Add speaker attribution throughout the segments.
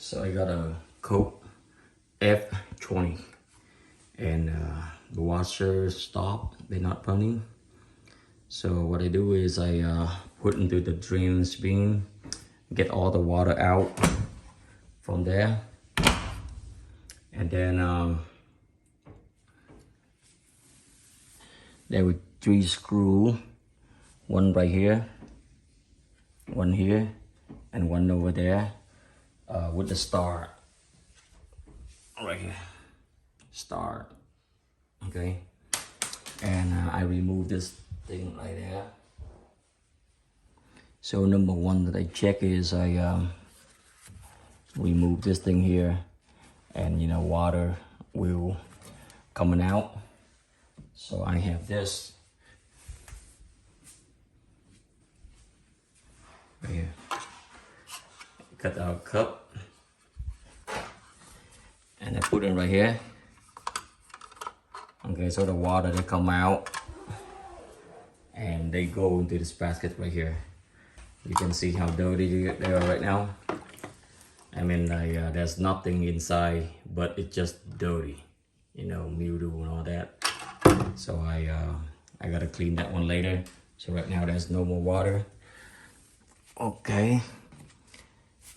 Speaker 1: So I got a Coke F20 and the washer stopped, they're not running. So what I do is I put into the drainage bin, get all the water out from there, and then there with 3 screws, one right here, one here, and one over there, with the star right here, star. Okay, and I remove this thing right there. So number one that I check is I remove this thing here, and you know, water will coming out. So I have this right here, cut out a cup, and I put it right here. Okay, so the water they come out and they go into this basket right here. You can see how dirty they are right now. I mean, there's nothing inside, but it's just dirty, you know, mildew and all that. So I gotta clean that one later. So right now there's no more water. Okay.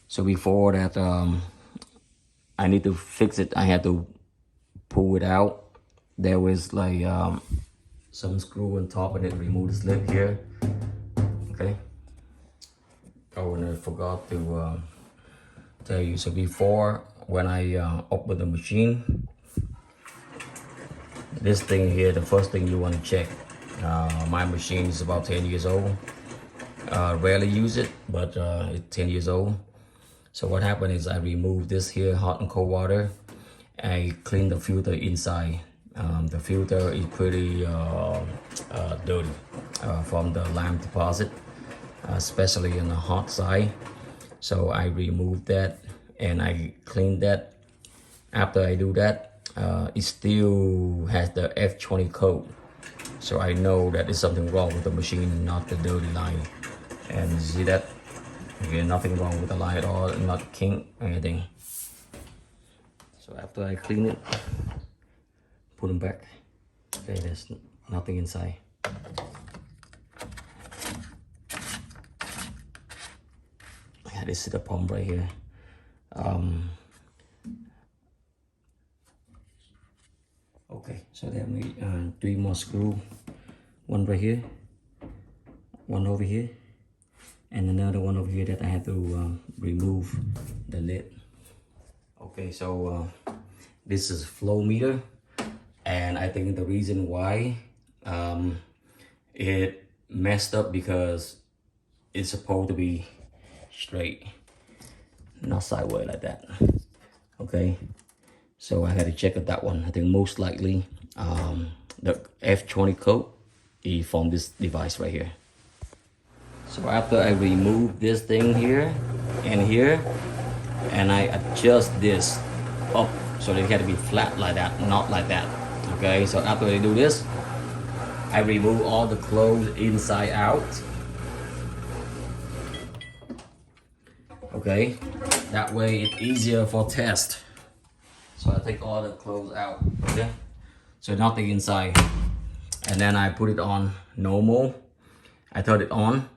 Speaker 1: So before that, I need to fix it. I have to pull it out. There was like some screw on top and it remove the slip here. Okay. Oh, and I forgot to tell you. So before, when I open the machine, this thing here, the first thing you want to check. My machine is about 10 years old. Rarely use it, but it's 10 years old. So what happened is I remove this here, hot and cold water. I clean the filter inside. The filter is pretty dirty from the lime deposit, especially on the hot side. So I remove that and I clean that. After I do that, it still has the F20 code. So I know that there's something wrong with the machine, not the dirty line. And you see that? Okay, nothing wrong with the line at all, not kink or anything. So after I clean it, put them back. Okay, there's nothing inside. Yeah, this is the pump right here. Okay, so there made 3 more screws. One right here, one over here, and another one over here that I have to remove the lid. Okay, so this is flow meter, and I think the reason why it messed up because it's supposed to be straight, not sideways like that. Okay, so I had to check out that one. I think most likely the F20 code is from this device right here. So after I remove this thing here and here, and I adjust this up so they had to be flat like that, not like that. Okay, so after I do this, I remove all the clothes inside out. Okay, that way it's easier for test. So I take all the clothes out. Okay, so nothing inside, and then I put it on normal. I turn it on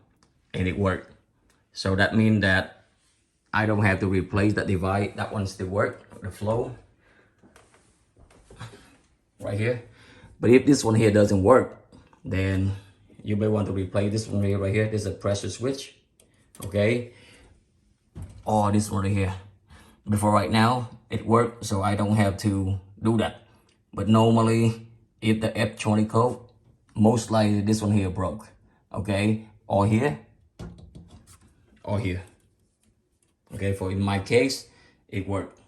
Speaker 1: and it worked. So that means that I don't have to replace that device. That one still work, the flow right here. But if this one here doesn't work, then you may want to replace this one here right here. This is a pressure switch. Okay, or this one right here. Before right now it worked, so I don't have to do that. But normally if the F20 code, most likely this one here broke. Okay, or here or here. Okay, for in my case it worked.